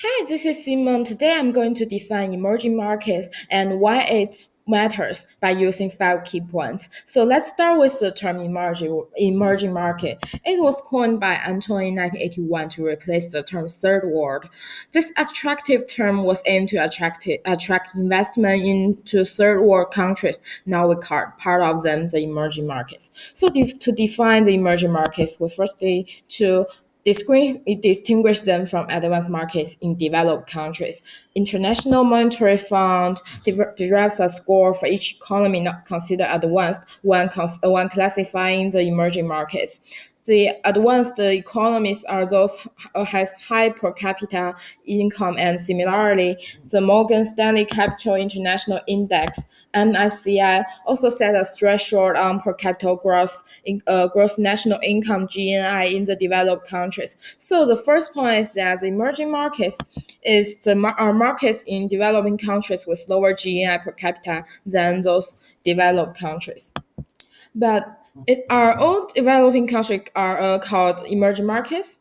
Hi, this is Simeng. Today I'm going to define emerging markets and why it matters by using five key points. So let's start with the term emerging market. It was coined by Anton in 1981 to replace the term third world. This attractive term was aimed to attract investment into third world countries. Now we call part of them the emerging markets. So to define the emerging markets, we firstly to distinguish them from advanced markets in developed countries. International Monetary Fund derives a score for each economy not considered advanced when classifying the emerging markets. The advanced economies are those has high per capita income, and similarly, the Morgan Stanley Capital International Index (MSCI) also set a threshold on per capita gross national income (GNI) in the developed countries. So the first point is that the emerging markets are markets in developing countries with lower GNI per capita than those developed countries. But our own developing countries are called emerging markets.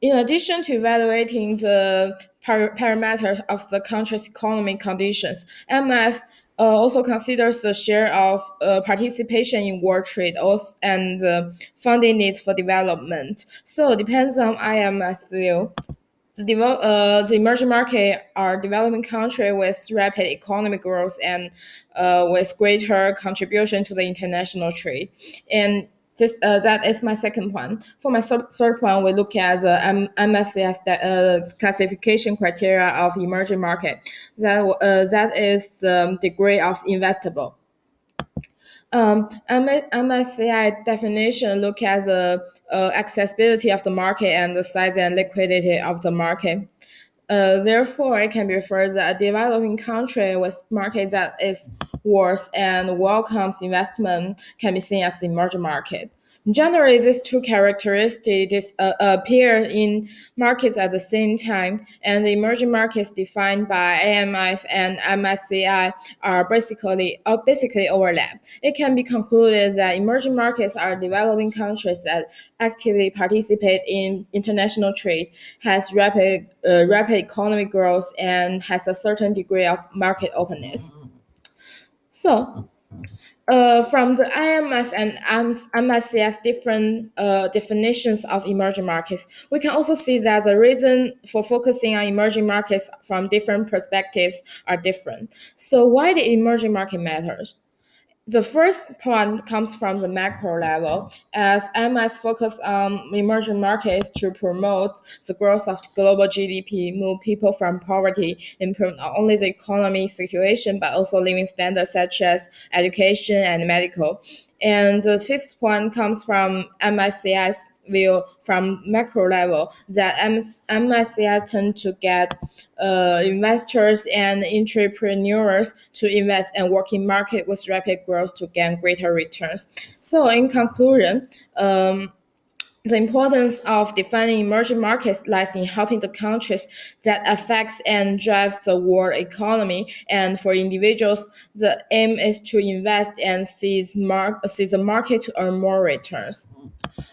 In addition to evaluating the parameters of the country's economic conditions, MF also considers the share of participation in world trade and funding needs for development. So it depends on IMF view. The emerging market are developing country with rapid economic growth and with greater contribution to the international trade. And that is my second point. For my third point, we look at the MSCS classification criteria of emerging market. That is the degree of investable. MSCI definition look at the accessibility of the market and the size and liquidity of the market. Therefore, it can be referred that a developing country with market that is worth and welcomes investment can be seen as the emerging market. Generally, these two characteristics appear in markets at the same time, and the emerging markets defined by AMF and MSCI are basically overlap. It can be concluded that emerging markets are developing countries that actively participate in international trade, has rapid economic growth, and has a certain degree of market openness. So, from the IMF and MSCS different definitions of emerging markets, we can also see that the reason for focusing on emerging markets from different perspectives are different. So why the emerging market matters? The first point comes from the macro level, as MS focus on emerging markets to promote the growth of global GDP, move people from poverty, improve not only the economic situation but also living standards such as education and medical. And the fifth point comes from MSCI's view from macro level that MSCI tend to get investors and entrepreneurs to invest and work in market with rapid growth to gain greater returns. So in conclusion, the importance of defining emerging markets lies in helping the countries that affects and drives the world economy. And for individuals, the aim is to invest and seize the market to earn more returns.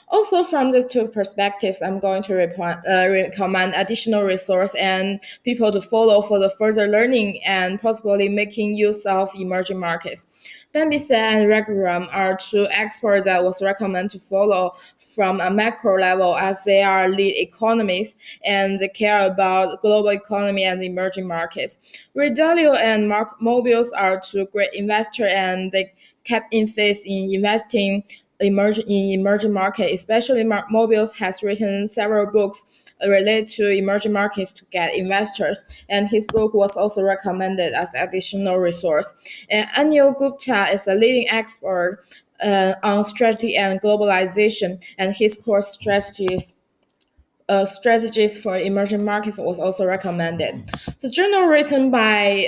Also, from these two perspectives, I'm going to recommend additional resource and people to follow for the further learning and possibly making use of emerging markets. Dembise and Raghuram are two experts that was recommended to follow from a macro level as they are lead economists and they care about global economy and emerging markets. Redalio and Mark Mobius are two great investors and they kept in faith in investing emerging market, especially Mark Mobius has written several books related to emerging markets to get investors, and his book was also recommended as additional resource. And Anil Gupta is a leading expert on strategy and globalization, and his core strategies for emerging markets was also recommended. The journal written by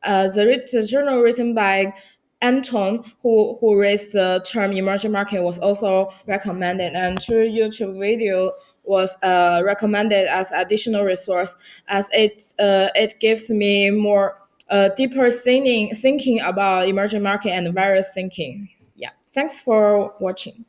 the journal written by Anton, who raised the term emerging market, was also recommended, and through YouTube video was recommended as additional resource, as it gives me more deeper thinking about emerging market and various thinking. Yeah, thanks for watching.